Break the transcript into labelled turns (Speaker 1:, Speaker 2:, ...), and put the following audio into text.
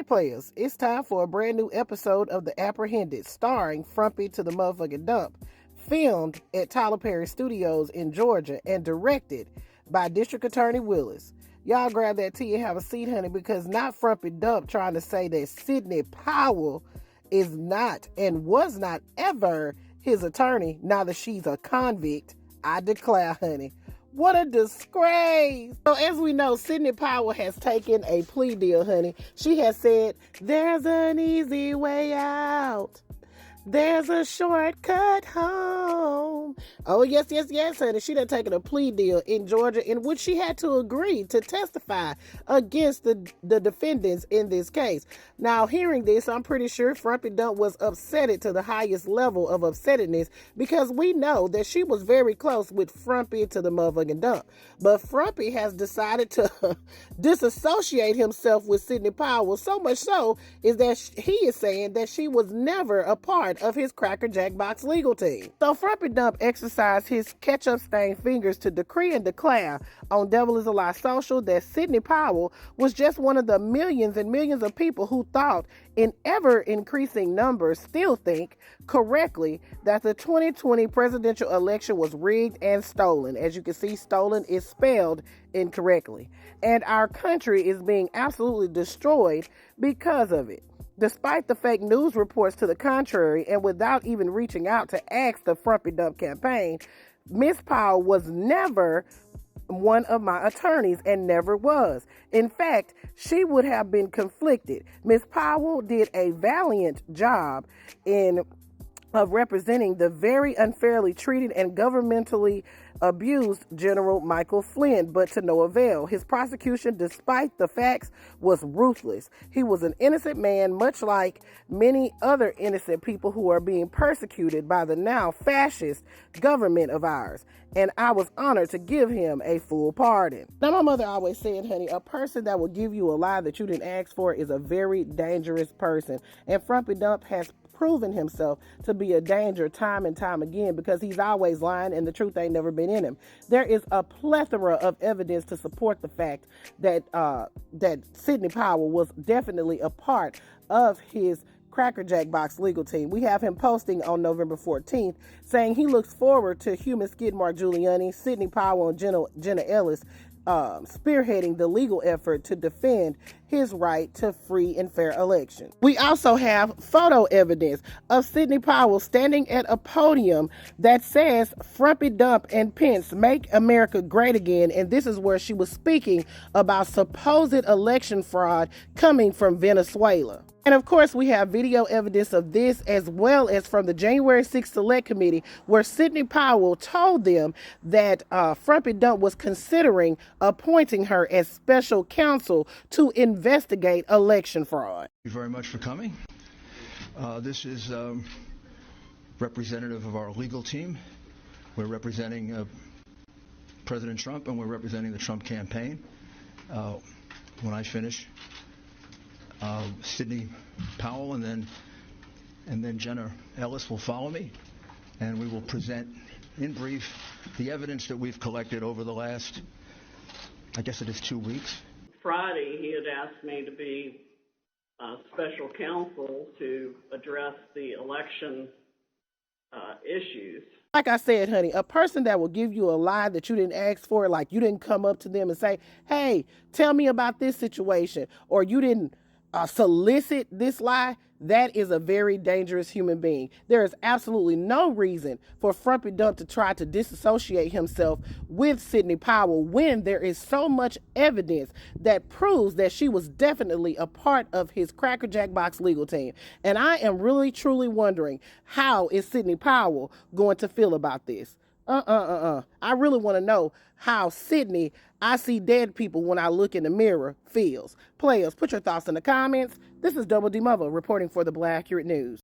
Speaker 1: Alright players, it's time for a brand new episode of The Apprehended, starring Frumpy to the motherfucking dump, filmed at Tyler Perry Studios in Georgia and directed by District Attorney Willis. Y'all grab that tea and have a seat, honey, because not Frumpy Dump trying to say that Sidney Powell is not and was not ever his attorney now that she's a convict. I declare, honey. What a disgrace. So as we know, Sidney Powell has taken a plea deal, honey. She has said, there's an easy way out. There's a shortcut home. Oh, yes, honey. She done taken a plea deal in Georgia in which she had to agree to testify against the defendants in this case. Now, hearing this, I'm pretty sure Frumpy Dump was upsetted to the highest level of upsettedness because we know that she was very close with Frumpy to the motherfucking dump. But Frumpy has decided to disassociate himself with Sidney Powell, so much so is that he is saying that she was never a part of his Cracker Jack Box legal team. So Frumpy Dump exercised his ketchup-stained fingers to decree and declare on Devil is a Lie Social that Sidney Powell was just one of the millions and millions of people who thought, in ever-increasing numbers still think correctly, that the 2020 presidential election was rigged and stolen. As you can see, stolen is spelled incorrectly. And our country is being absolutely destroyed because of it. Despite the fake news reports to the contrary, and without even reaching out to ask the Frumpy Dump campaign, Miss Powell was never one of my attorneys and never was. In fact, she would have been conflicted. Miss Powell did a valiant job of representing the very unfairly treated and governmentally abused General Michael Flynn, but to no avail. His prosecution, despite the facts, was ruthless. He was an innocent man, much like many other innocent people who are being persecuted by the now fascist government of ours. And I was honored to give him a full pardon. Now, my mother always said, honey, a person that will give you a lie that you didn't ask for is a very dangerous person. And Frumpy Dump has proven himself to be a danger time and time again because he's always lying and the truth ain't never been in him. There is a plethora of evidence to support the fact that that Sidney Powell was definitely a part of his Cracker Jack Box legal team. We have him posting on November 14th saying he looks forward to human Skidmark Giuliani, Sidney Powell, and Jenna Ellis spearheading the legal effort to defend his right to free and fair elections. We also have photo evidence of Sidney Powell standing at a podium that says Frumpy Dump and Pence make America great again, and this is where she was speaking about supposed election fraud coming from Venezuela. And of course, we have video evidence of this as well as from the January 6th Select Committee, where Sidney Powell told them that Frumpy Dump was considering appointing her as special counsel to investigate election fraud.
Speaker 2: Thank you very much for coming. This is representative of our legal team. We're representing President Trump, and we're representing the Trump campaign. When I finish, Sidney Powell and then Jenna Ellis will follow me, and we will present in brief the evidence that we've collected over the last, I guess it is 2 weeks.
Speaker 3: Friday, he had asked me to be special counsel to address the election issues.
Speaker 1: Like I said, honey, a person that will give you a lie that you didn't ask for, like you didn't come up to them and say, hey, tell me about this situation, or you didn't solicit this lie, that is a very dangerous human being. There is absolutely no reason for Frumpy Dump to try to disassociate himself with Sidney Powell when there is so much evidence that proves that she was definitely a part of his Cracker Jack Box legal team. And I am really, truly wondering, how is Sidney Powell going to feel about this? I really want to know how Sidney, I see dead people when I look in the mirror, feels. Players, put your thoughts in the comments. This is Double D Mother reporting for the Black Accurate News.